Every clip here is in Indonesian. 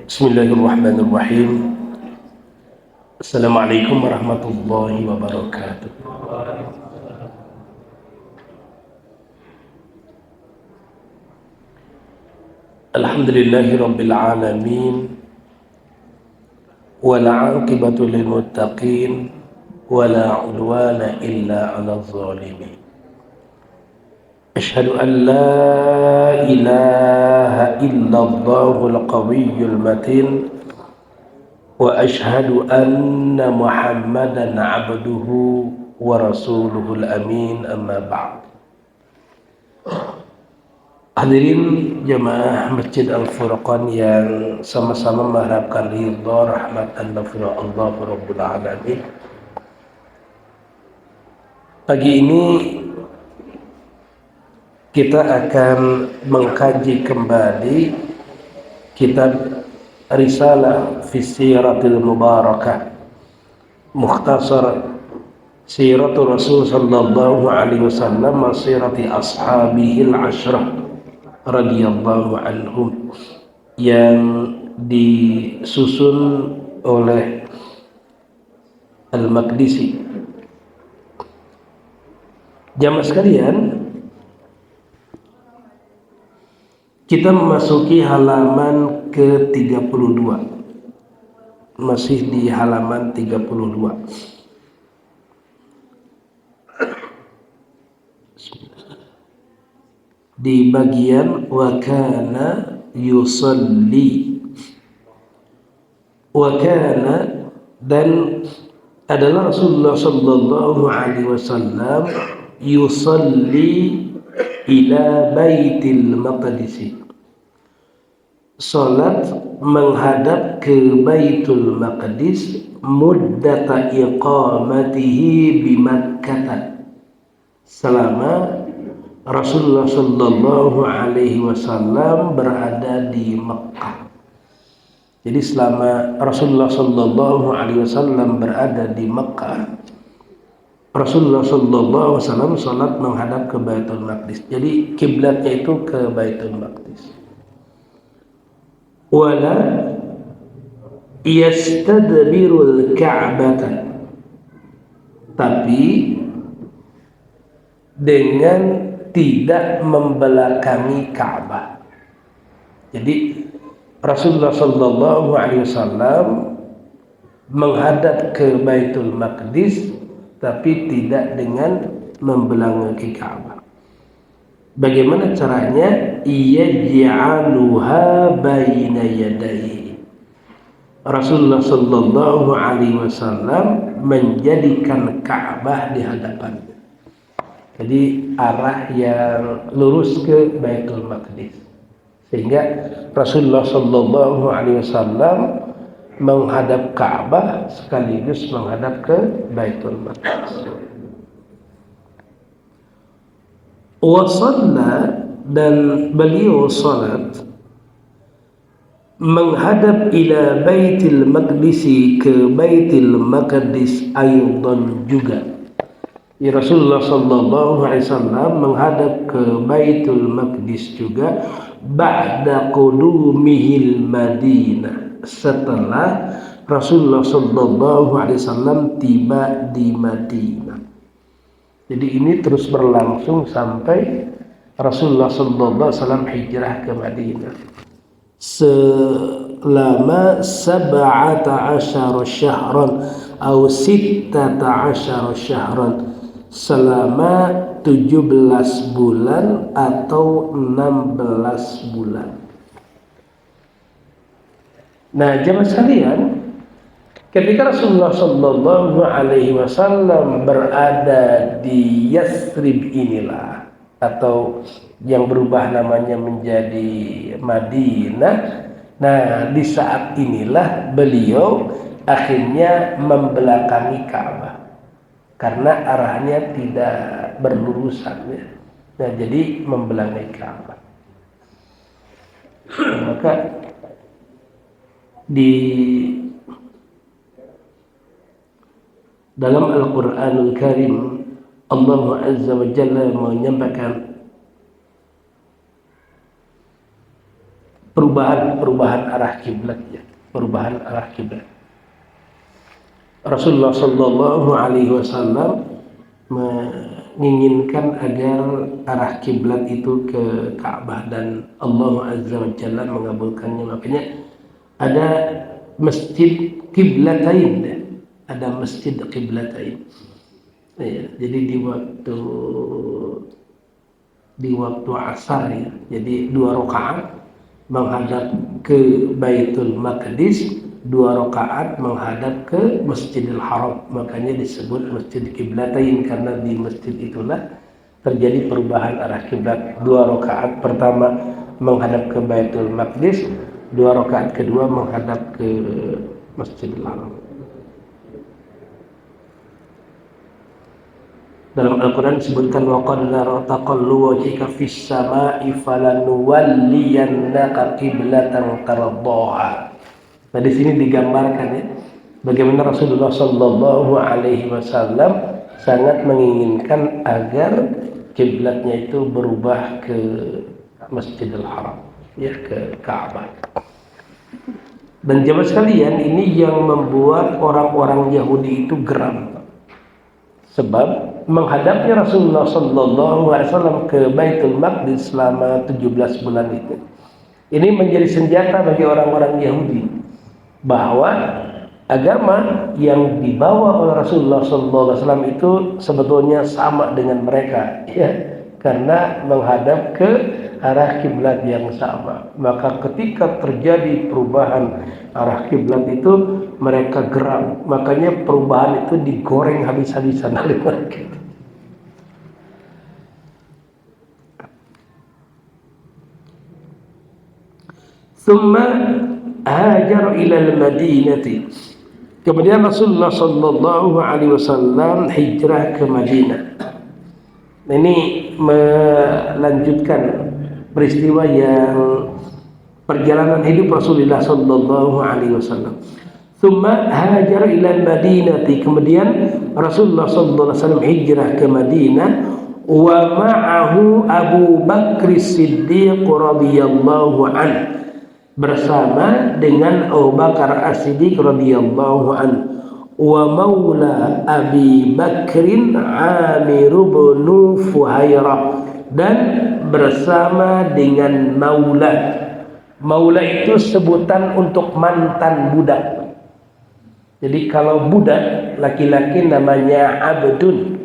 Bismillahirrahmanirrahim. Assalamualaikum warahmatullahi wabarakatuh. Alhamdulillahi rabbil alamin. Wala aqibatu lil muttaqin wala udwana illa 'alal zalimin. Asyhadu an la ilaha illallahul qawiyyul matin wa asyhadu anna Muhammadan 'abduhu wa rasuluhul amin, amma ba'd. Hadirin jamaah Masjid Al-Furqan yang sama-sama mengharapkan ridha, rahmat dan maghfirah Allah Rabbul Alamin. Pagi ini kita akan mengkaji kembali kitab Risalah fi Siratil Mubarakah, mukhtasar Siratul Rasul sallallahu alaihi wasallam wa sirati ashabihil ashrah radhiyallahu anhum, yang disusun oleh Al-Maqdisi. Jamaah sekalian, kita memasuki halaman ke-32. Masih di halaman 32. Di bagian wa kana yusalli. Wa kana, dan adalah Rasulullah sallallahu alaihi wasallam yusalli ila Baitil Maqdis, salat menghadap ke Baitul Maqdis, muddata iqamatihi bi Makkah, selama Rasulullah sallallahu alaihi wasallam berada di Mekah. Jadi selama Rasulullah sallallahu alaihi wasallam berada di Mekah, Rasulullah sallallahu alaihi wasallam salat menghadap ke Baitul Maqdis. Jadi kiblatnya itu ke Baitul Maqdis. Wala yastadbirul Ka'bah, tapi dengan tidak membelakangi Ka'bah. Jadi Rasulullah sallallahu alaihi wasallam menghadap ke Baitul Maqdis tapi tidak dengan membelakangi Ka'bah. Bagaimana caranya? Yaj'aluha baina yadayhi. Rasulullah sallallahu alaihi wasallam menjadikan Ka'bah di hadapannya. Jadi arah yang lurus ke Baitul Maqdis, sehingga Rasulullah sallallahu alaihi wasallam menghadap Ka'bah sekaligus menghadap ke Baitul Maqdis. Wa shalla, dan beliau salat menghadap ila Baitil Maqdis, ke Baitil Maqdis aidan juga. Ya, Rasulullah sallallahu alaihi wasallam menghadap ke Baitul Maqdis juga ba'da qudumihil Madinah, setelah Rasulullah sallallahu alaihi wasallam tiba di Madinah. Jadi ini terus berlangsung sampai Rasulullah sallallahu alaihi wasallam hijrah ke Madinah. Selama 17 syahran atau 16 syahran, selama 17 bulan atau 16 bulan. Nah, jemaah sekalian, ketika Rasulullah sallallahu alaihi wasallam berada di Yathrib inilah, atau yang berubah namanya menjadi Madinah. Nah, di saat inilah beliau akhirnya membelakangi Ka'bah karena arahnya tidak berlurusan, ya. Nah, jadi membelakangi Ka'bah. Maka di dalam Al-Quranul Karim, Allah Azza wa Jalla menyampaikan perubahan arah kiblat ya, perubahan arah kiblat. Rasulullah Shallallahu Alaihi Wasallam menginginkan agar arah kiblat itu ke Ka'bah dan Allah Azza wa Jalla mengabulkannya. Makanya ada masjid kiblatain, ada masjid kiblatain. Ya, jadi di waktu asar ya, jadi 2 rakaat menghadap ke Baitul Maqdis, 2 rakaat menghadap ke Masjidil Haram. Makanya disebut Masjid Kiblatain karena di masjid itulah terjadi perubahan arah kiblat. 2 rakaat pertama menghadap ke Baitul Maqdis, 2 rakaat kedua menghadap ke Masjidil Haram. Dalam Al-Quran disebutkan waqad nara taqallu wajhika fis sama'i falanuwalliyannaka qiblatan tardhaha. Nah di sini digambarkan ya bagaimana Rasulullah Shallallahu Alaihi Wasallam sangat menginginkan agar kiblatnya itu berubah ke Masjidil Haram, ya ke Ka'bah. Dan jemaah sekalian, ini yang membuat orang-orang Yahudi itu geram. Sebab menghadapnya Rasulullah Sallallahu Alaihi Wasallam ke Baitul Maqdis selama 17 bulan itu, ini menjadi senjata bagi orang-orang Yahudi bahwa agama yang dibawa oleh Rasulullah Sallallahu Alaihi Wasallam itu sebetulnya sama dengan mereka, ya, karena menghadap ke arah kiblat yang sama. Maka ketika terjadi perubahan arah kiblat itu mereka geram, makanya perubahan itu digoreng habis-habisan oleh mereka. Thumma hajar ila al-Madinati. Kemudian Rasulullah Sallallahu Alaihi Wasallam hijrah ke Madinah. Ini melanjutkan peristiwa yang perjalanan hidup Rasulullah Sallallahu Alaihi Wasallam. Thumma hajar ila al-Madinati. Kemudian Rasulullah Sallallahu Alaihi Wasallam hijrah ke Madinah. Wa ma'ahu Abu Bakr Siddiq radhiyallahu anhu, bersama dengan Abu Bakar As-Siddiq radhiyallahu anhu, wa maula Abi Bakrin Amir bin Fuhairah, dan bersama dengan maula. Maula itu sebutan untuk mantan budak. Jadi kalau budak laki-laki namanya abdun,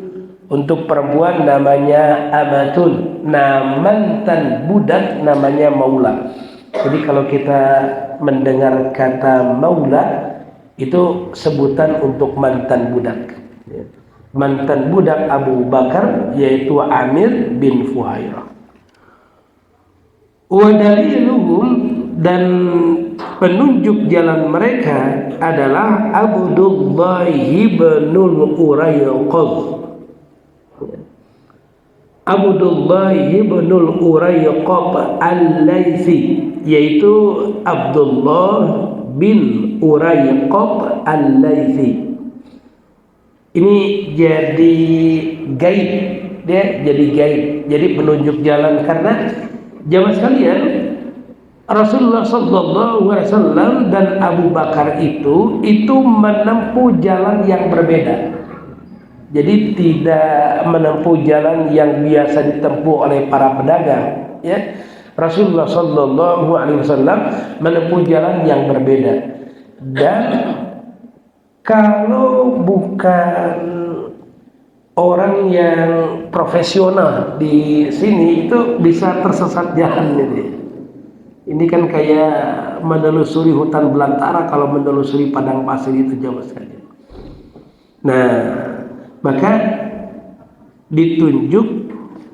untuk perempuan namanya amatun, nah mantan budak namanya maula. Jadi kalau kita mendengar kata maula itu sebutan untuk mantan budak. Mantan budak Abu Bakar yaitu Amir bin Fuhairah. Wa daliluhum, dan penunjuk jalan mereka adalah Abdullah bin Urayqadh. Abdullah bin Urayqadh al-Laitsi, yaitu Abdullah bin Urayqadh al-Laitsi. Ini jadi gaib, dia jadi gaib, jadi penunjuk jalan. Karena jamaah sekalian, Rasulullah Sallallahu Alaihi Wasallam dan Abu Bakar itu menempuh jalan yang berbeda. Jadi tidak menempuh jalan yang biasa ditempuh oleh para pedagang, ya. Rasulullah Sallallahu Alaihi Wasallam menempuh jalan yang berbeda. Dan kalau bukan orang yang profesional di sini itu bisa tersesat jalan ini. Ini kan kayak menelusuri hutan belantara kalau menelusuri padang pasir itu jauh sekali. Nah, maka ditunjuk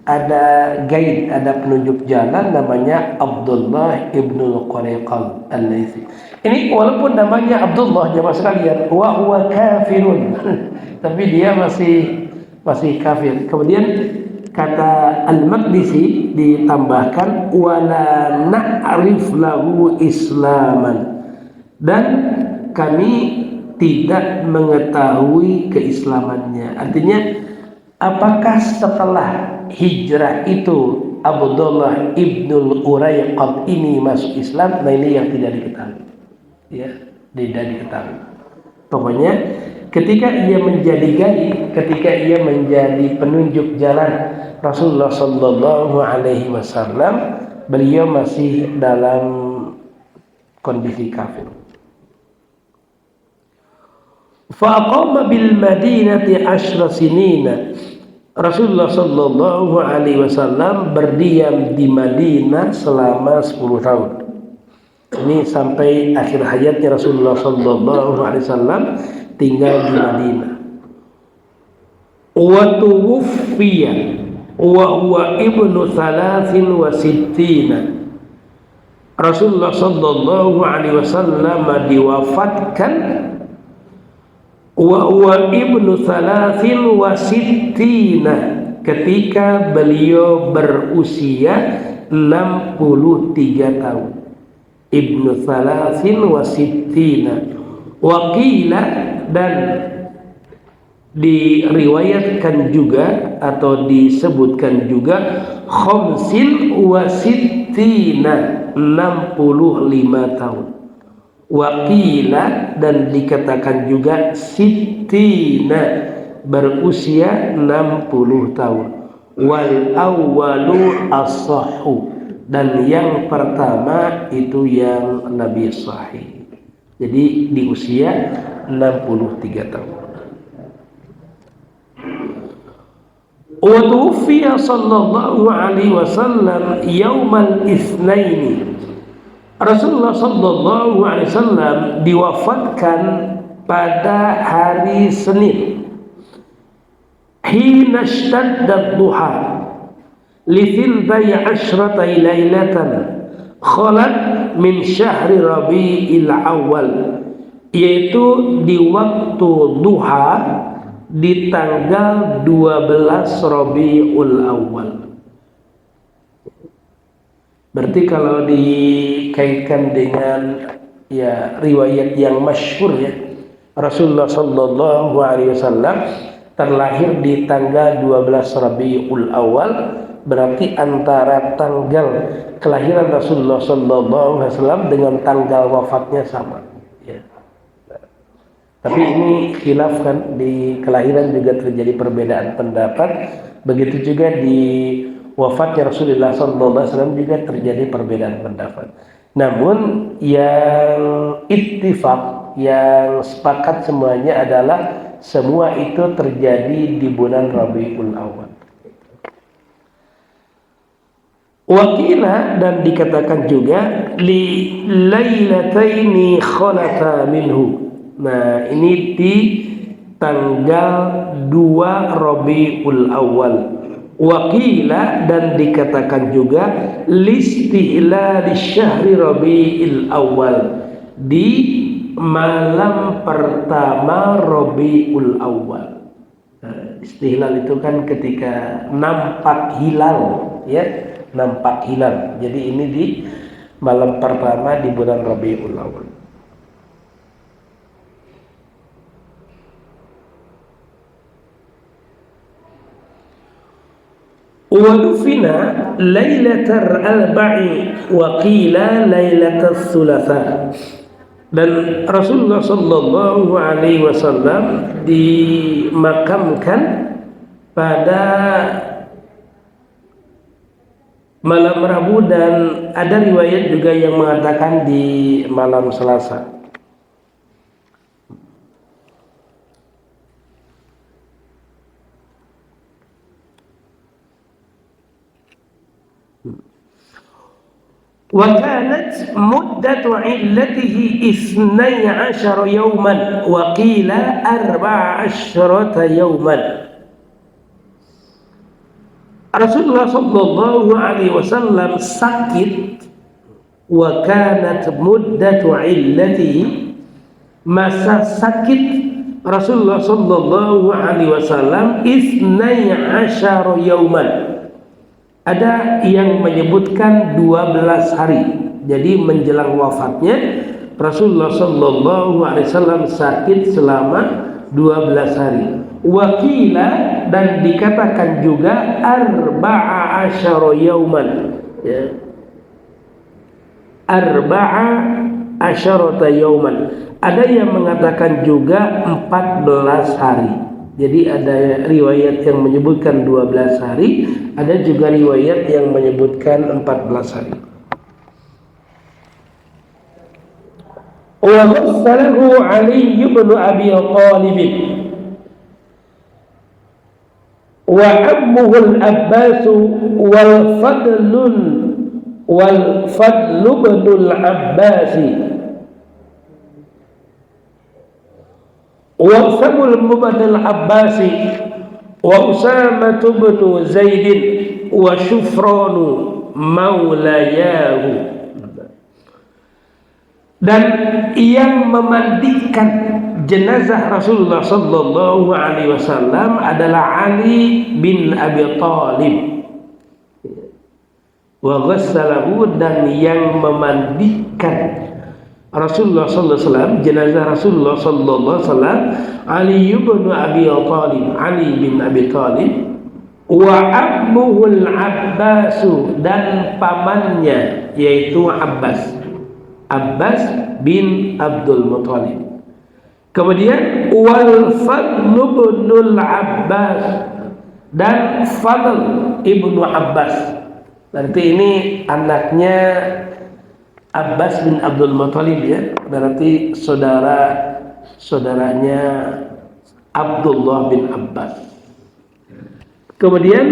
ada guide, ada penunjuk jalan namanya Abdullah ibnu Urayqadh al-Laitsi. Ini walaupun namanya Abdullah, jemaah sekalian, wa huwa kafirun, tapi dia masih kafir. Kemudian kata Al-Maqdisi ditambahkan wala na'rif lahu islaman, dan kami tidak mengetahui keislamannya. Artinya apakah setelah hijrah itu Abdullah ibnul Uraiqad ini masuk Islam. Nah, ini yang tidak diketahui, ya, tidak diketahui. Pokoknya ketika ia menjadi gaib, ketika ia menjadi penunjuk jalan Rasulullah Sallallahu Alaihi Wasallam, beliau masih dalam kondisi kafir. Faqama bil Madinati 10 sinina. Rasulullah Sallallahu Alaihi Wasallam berdiam di Madinah selama 10 tahun. Ini sampai akhir hayatnya Rasulullah Sallallahu Alaihi Wasallam tinggal di Madinah. Wa tuwfiya wa huwa ibnu 63. Rasulullah Sallallahu Alaihi Wasallam diwafatkan wa huwa ibnu 63 ketika beliau berusia 63 tahun. Ibnu 63. Waqila, dan diriwayatkan juga atau disebutkan juga khamsin wa sittina, 65 tahun. Waqila, dan dikatakan juga sittina, berusia 60 tahun. Wal awwalu as-sahhu, dan yang pertama itu yang lebih sahih. Jadi di usia 63 tahun. Wa tuwfiya sallallahu alaihi wasallam yaumal itsnaini. Rasulullah sallallahu alaihi wasallam diwafatkan pada hari Senin. Hina ishtadda duha li 12 lailatan khalat min syahri Rabi'il Awal, yaitu di waktu duha di tanggal 12 Rabiul Awal. Berarti kalau dikaitkan dengan ya riwayat yang masyhur, ya, Rasulullah Sallallahu Alaihi Wasallam terlahir di tanggal 12 Rabiul Awal, berarti antara tanggal kelahiran Rasulullah Sallallahu Alaihi Wasallam dengan tanggal wafatnya sama, ya. Tapi ini khilaf kan, di kelahiran juga terjadi perbedaan pendapat. Begitu juga di wafatnya Rasulullah Sallallahu Alaihi Wasallam juga terjadi perbedaan pendapat. Namun yang ittifaq, yang sepakat semuanya adalah semua itu terjadi di bulan Rabiul Awal. Wakila, dan dikatakan juga li lailataini khalata minhu. Nah, ini di tanggal 2 Rabiul Awal. Wakila, dan dikatakan juga listihlal syahri Rabiul Awal, di malam pertama Rabiul Awal. Nah, istihlal itu kan ketika nampak hilal, ya, nampak hilal. Jadi ini di malam pertama di bulan Rabiul Awal. Wa dufina lailatal arba'i wa qila lailatul thulatha. Dan Rasulullah Sallallahu Alaihi Wasallam dimakamkan pada malam Rabu, dan ada riwayat juga yang mengatakan di malam Selasa. Wa kanat muddatu illatihi 12 yawman wa qila 14 yawman. Rasulullah Sallallahu Alaihi Wasallam sakit, wa kanat muddatu illatihi, masa sakit Rasulullah Sallallahu Alaihi Wasallam 12 yauman. Ada yang menyebutkan 12 hari. Jadi menjelang wafatnya Rasulullah Sallallahu Alaihi Wasallam sakit selama 12 hari. Wakila, dan dikatakan juga arba'a asyara yauman, ya. Arba'a asyarata yauman. Ada yang mengatakan juga 14 hari. Jadi ada riwayat yang menyebutkan 12 hari, ada juga riwayat yang menyebutkan 14 hari. Wa ghassalahu Ali ibn Abi Thalib wa ammuhu al-Abbas wal Fadl ibn al-Abbas wa Samul ibn al-Abbas wa Usamah ibn Zaid wa Shufran maulayahu. Dan yang memandikan jenazah Rasulullah sallallahu alaihi wasallam adalah Ali bin Abi Thalib. Wa ghassalahu, dan yang memandikan Rasulullah sallallahu alaihi wasallam, jenazah Rasulullah sallallahu alaihi wasallam, Ali bin Abi Thalib, Ali bin Abi Thalib, wa ammuhu al-Abbas, dan pamannya yaitu Abbas bin Abdul Muthalib. Kemudian wal Fadl ibn Abbas, dan Fadl ibnu Abbas. Berarti ini anaknya Abbas bin Abdul Muthalib, ya. Berarti saudaranya Abdullah bin Abbas. Kemudian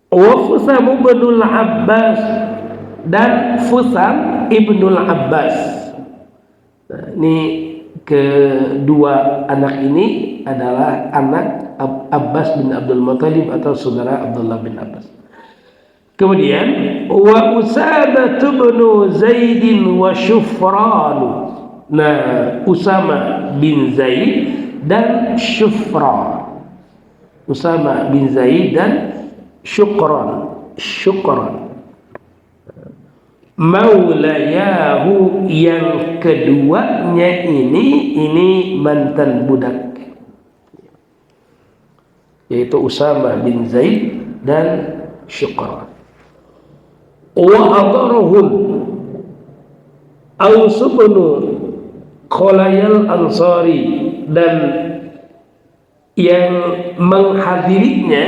wa Fusam ibn Abbas, dan Fusam ibnul Abbas. Nah, ini kedua anak ini adalah anak Abbas bin Abdul Muthalib atau saudara Abdullah bin Abbas. Kemudian wa Usamah bin Zaid wa Shufran. Nah, Usamah bin Zaid dan Shufran. Usamah bin Zaid dan Shukran. Maulayahu, yang keduanya ini mantan budak, yaitu Usamah bin Zaid dan Shukran. Wa adarahum Aus bin Khalayal Ansari, dan yang menghadirinya,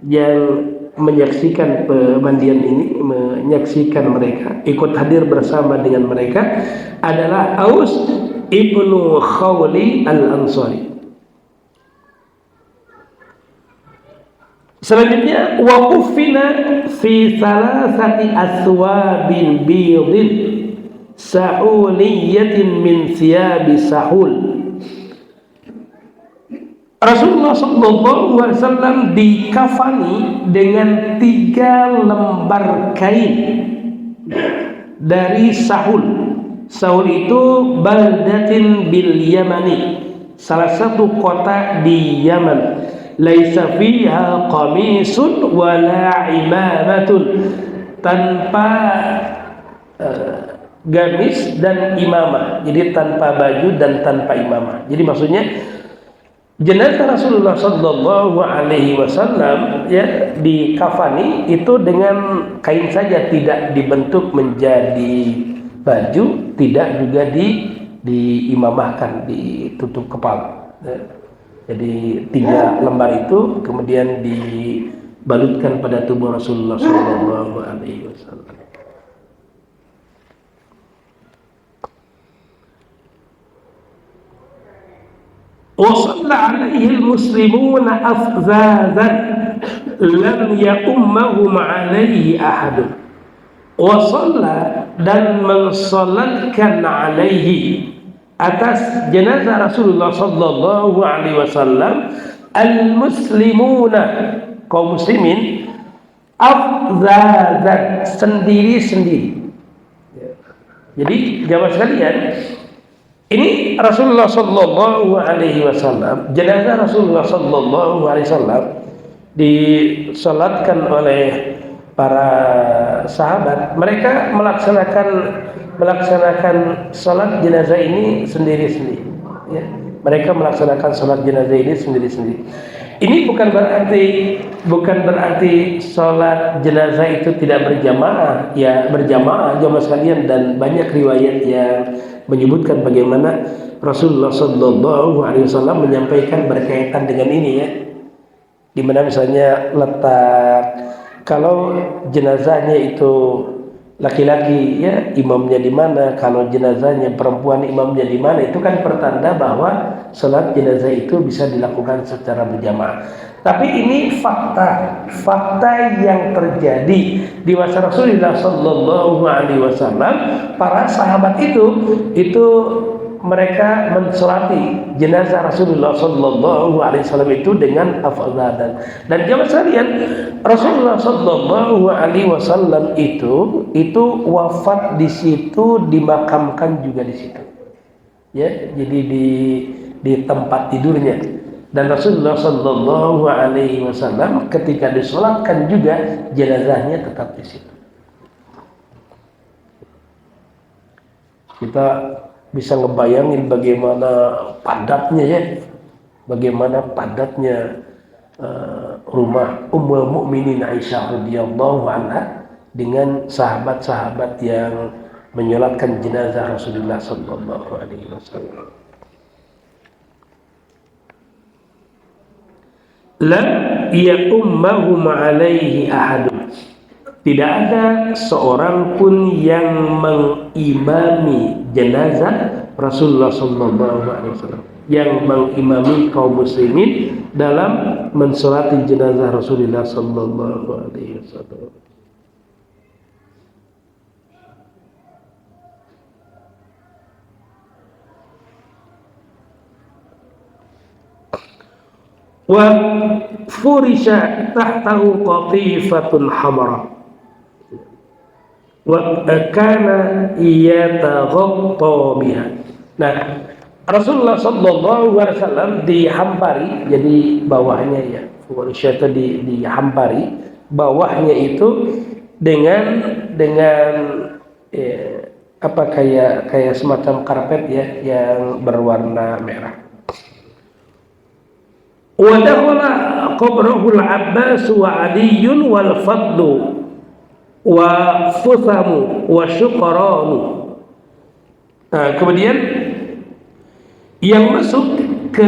yang menyaksikan pemandian ini, menyaksikan mereka, ikut hadir bersama dengan mereka adalah Aus ibnu Khawli al-Ansari. Selanjutnya wa kufina fi salasati aswabin bidin sa'uliyatin min thiyabi sahul. Rasulullah SAW dikafani dengan 3 lembar kain dari Sahul. Sahul itu baldatin bil Yamani, salah satu kota di Yaman. Laisa fiha qamisun wala imamatun, tanpa gamis dan imamah. Jadi tanpa baju dan tanpa imamah. Jadi maksudnya jenazah Rasulullah sallallahu alaihi wasallam, ya, dikafani itu dengan kain saja, tidak dibentuk menjadi baju, tidak juga diimamahkan, ditutup kepala. Jadi 3 lembar itu kemudian dibalutkan pada tubuh Rasulullah sallallahu alaihi wasallam. وصلى عليه المسلمون أفزازا لم يؤمهم عليه أحد. وصلى, dan mensalatkan alaihi, atas jenazah Rasulullah sallallahu alaihi wasallam, al-muslimuna, kaum muslimin, afzazan, sendiri-sendiri. Jadi jamaah sekalian, ini Rasulullah sallallahu alaihi wasallam, jenazah Rasulullah sallallahu alaihi wasallam disalatkan oleh para sahabat, mereka melaksanakan sholat jenazah ini sendiri-sendiri. Ya. Mereka melaksanakan sholat jenazah ini sendiri-sendiri. Ini bukan berarti sholat jenazah itu tidak berjamaah, ya berjamaah jamaah sekalian, dan banyak riwayat yang menyebutkan bagaimana Rasulullah Shallallahu Alaihi Wasallam menyampaikan berkaitan dengan ini ya, di mana misalnya letak kalau jenazahnya itu laki-laki ya imamnya di mana, kalau jenazahnya perempuan imamnya di mana, itu kan pertanda bahwa salat jenazah itu bisa dilakukan secara berjamaah. Tapi ini fakta yang terjadi di masa Rasulullah Shallallahu Alaihi Wasallam. Para sahabat itu mereka mensolati jenazah Rasulullah Shallallahu Alaihi Wasallam itu dengan afdal, dan jamaah sekalian, Rasulullah Shallallahu Alaihi Wasallam itu wafat di situ, dimakamkan juga di situ, ya. Jadi di tempat tidurnya, dan Rasulullah Shallallahu Alaihi Wasallam ketika disolatkan juga jenazahnya tetap di situ. Kita bisa ngebayangin bagaimana padatnya rumah Ummul Mukminin Aisyah radhiyallahu anha dengan sahabat-sahabat yang menyolatkan jenazah Rasulullah sallallahu alaihi wasallam. La ya'ummahum alaihi ahadun. Tidak ada seorang pun yang mengimami jenazah Rasulullah SAW, yang mengimami kaum muslimin dalam mensolati jenazah Rasulullah SAW. Wa furisha tahtahu qatifatun hamra wa kana yataghatta biha. Nah, Rasulullah sallallahu alaihi wasallam dihampari, jadi bawahnya ya, furisha itu dihampari, bawahnya itu dengan kayak semacam karpet ya yang berwarna merah. Wa dakhala qabrahu al-Abbas wa Aliyyun wal Fadlu wa Futhamu wa Syuqranu. Nah, kemudian yang masuk ke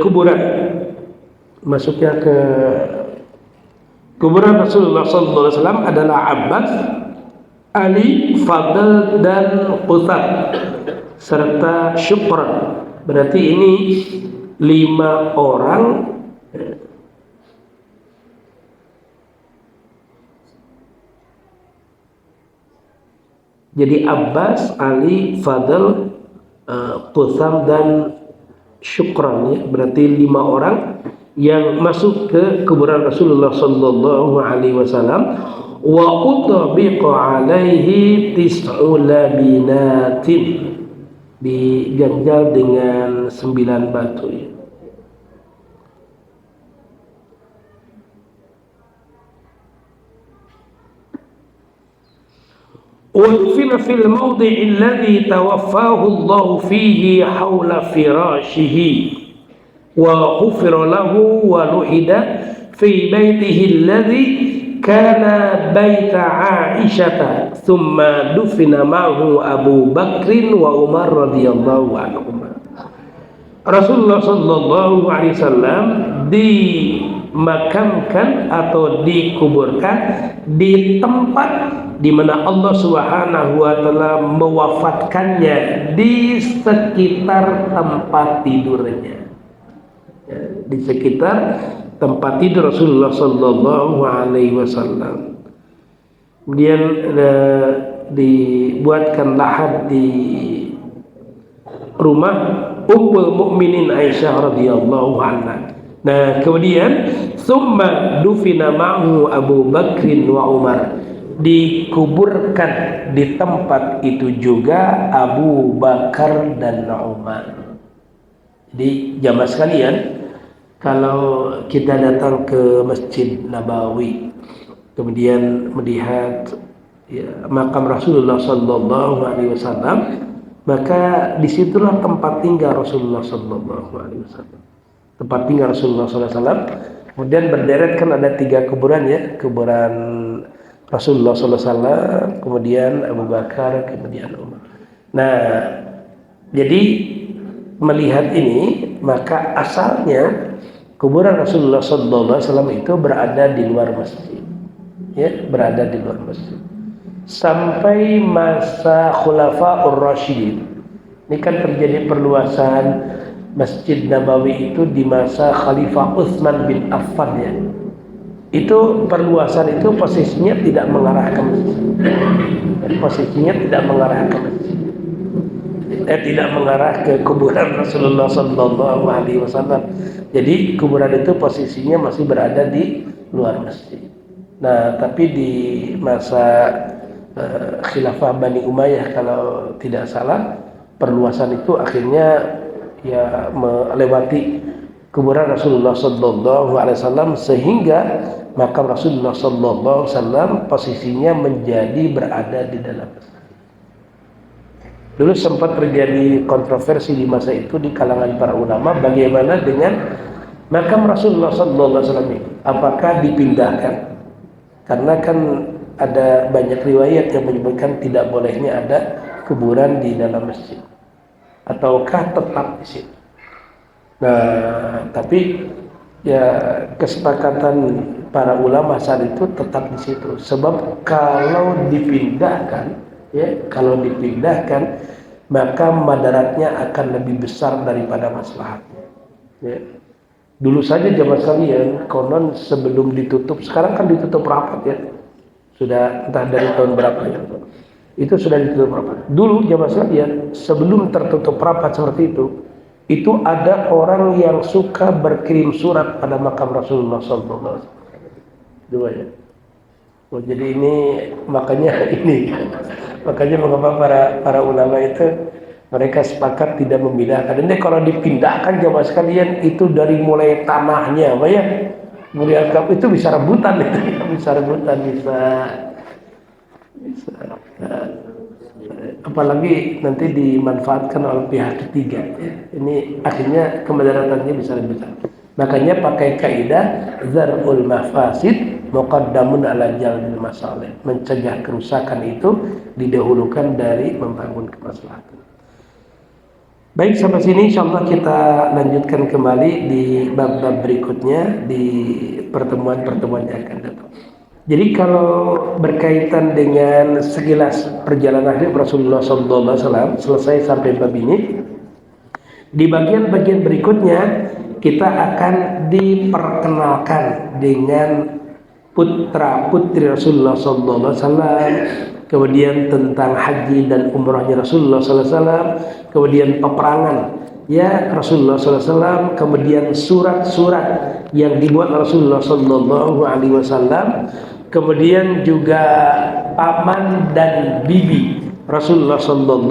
kuburan, masuknya ke kuburan Rasulullah sallallahu alaihi wasallam adalah Abbas, Ali, Fadl dan Utham serta Syuqran. Berarti ini 5 orang. Jadi Abbas, Ali, Fadl, Qutham dan Syukran ya, berarti 5 orang yang masuk ke kuburan Rasulullah sallallahu alaihi wasallam. Wa utbiqa alaihi tis'u labinatin, diganjal dengan 9 batu ya. وَدُفِنَ فِي الْمَوْضِعِ الَّذِي تَوَفَّاهُ اللَّهُ فِيهِ حَوْلَ فِرَاشِهِ وَغُفِرَ لَهُ وَلُحِدَ فِي بَيْتِهِ الَّذِي كَانَ بَيْتَ عَائِشَةَ ثُمَّ دُفِنَ مَعَهُ أَبُو بَكْرٍ وَعُمَرَ رَضِيَ اللَّهُ عَنْهُمَا. Rasulullah sallallahu alaihi wasallam dimakamkan atau dikuburkan di tempat di mana Allah Subhanahu wa taala mewafatkannya, di sekitar tempat tidurnya. Ya, di sekitar tempat tidur Rasulullah sallallahu alaihi wasallam. Kemudian dibuatkan lahat di rumah Ummul Mukminin Aisyah radhiyallahu anha. Nah, kemudian summa dufina ma'hu Abu Bakrin wa Umar, dikuburkan di tempat itu juga Abu Bakar dan Umar. Jadi jamaah sekalian, Kalau kita datang ke Masjid Nabawi, kemudian melihat ya, makam Rasulullah Sallallahu Alaihi Wasallam, maka disitulah tempat tinggal Rasulullah Sallallahu Alaihi Wasallam. Tempat tinggal Rasulullah Sallallahu Alaihi Wasallam. Kemudian berderet kan ada 3 kuburan ya, kuburan Rasulullah Sallallahu Alaihi Wasallam, kemudian Abu Bakar, kemudian Umar. Nah, jadi melihat ini, maka asalnya kuburan Rasulullah SAW itu berada di luar masjid, ya, berada di luar masjid. Sampai masa Khulafaur Rasyidin, ini kan terjadi perluasan Masjid Nabawi itu di masa Khalifah Utsman bin Affan ya. Itu perluasan itu posisinya tidak mengarah ke masjid. Posisinya tidak mengarah ke masjid. Tidak mengarah ke kuburan Rasulullah Sallallahu Alaihi Wasallam. Jadi kuburan itu posisinya masih berada di luar masjid. Nah, tapi di masa Khilafah Bani Umayyah kalau tidak salah, perluasan itu akhirnya ya melewati kuburan Rasulullah Sallallahu Alaihi Wasallam sehingga makam Rasulullah Sallallahu Alaihi Wasallam posisinya menjadi berada di dalam masjid. Dulu sempat terjadi kontroversi di masa itu di kalangan para ulama bagaimana dengan makam Rasulullah Sallallahu Alaihi Wasallam ini, apakah dipindahkan? Karena kan ada banyak riwayat yang menyebutkan tidak bolehnya ada kuburan di dalam masjid, ataukah tetap di situ. Nah, tapi ya kesepakatan para ulama saat itu tetap di situ, sebab kalau dipindahkan, maka madaratnya akan lebih besar daripada maslahatnya. Ya. Dulu saja zaman sekalian, konon sebelum ditutup, sekarang kan ditutup rapat ya, sudah entah dari tahun berapa ya, itu sudah ditutup rapat. Dulu zaman sekalian, sebelum tertutup rapat seperti itu ada orang yang suka berkirim surat pada makam Rasulullah SAW. Dua ya. Oh, jadi ini makanya mengapa para ulama itu mereka sepakat tidak memindahkan. Ini kalau dipindahkan jamaah sekalian itu dari mulai tanahnya, apa ya? Mulai itu bisa rebutan itu, bisa. Apalagi nanti dimanfaatkan oleh pihak ketiga. Ya. Ini akhirnya kemudaratannya bisa lebih besar. Makanya pakai kaidah dzar'ul mafasid muqaddamun ala jalbil masalih. Mencegah kerusakan itu didahulukan dari membangun kemaslahatan. Baik, sampai sini insyaallah kita lanjutkan kembali di bab-bab berikutnya di pertemuan-pertemuan yang akan datang. Jadi kalau berkaitan dengan sekilas perjalanan hidup Rasulullah SAW selesai sampai bab ini, di bagian-bagian berikutnya kita akan diperkenalkan dengan putra-putri Rasulullah SAW, kemudian tentang haji dan umrahnya Rasulullah SAW, kemudian peperangan ya Rasulullah SAW, kemudian surat-surat yang dibuat Rasulullah SAW, kemudian juga paman dan bibi Rasulullah SAW,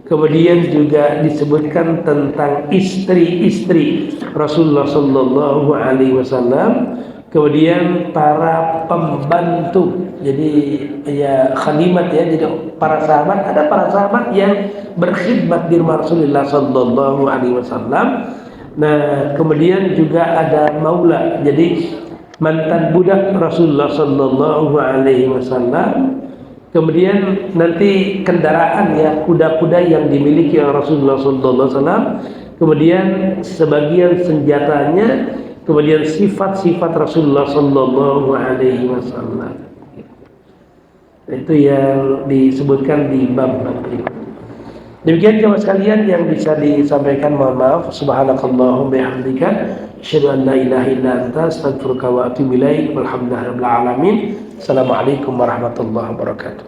kemudian juga disebutkan tentang istri-istri Rasulullah SAW, kemudian para pembantu, jadi ya khadimat ya, jadi para sahabat, ada para sahabat yang berkhidmat di rumah Rasulullah SAW. Nah, kemudian juga ada maula, jadi mantan budak Rasulullah SAW. Kemudian nanti kendaraan ya, kuda-kuda yang dimiliki oleh Rasulullah SAW. Kemudian sebagian senjatanya, kemudian sifat-sifat Rasulullah SAW. Itu yang disebutkan di bab-bab berikut. Demikian jemaah sekalian yang bisa disampaikan, mohon maaf. Subhanakallahumma bihamdika asyhadu an la ilaha illa anta astaghfiruka wa atubu ilaik. Walhamdulillahirabbil alamin. Assalamualaikum warahmatullahi wabarakatuh.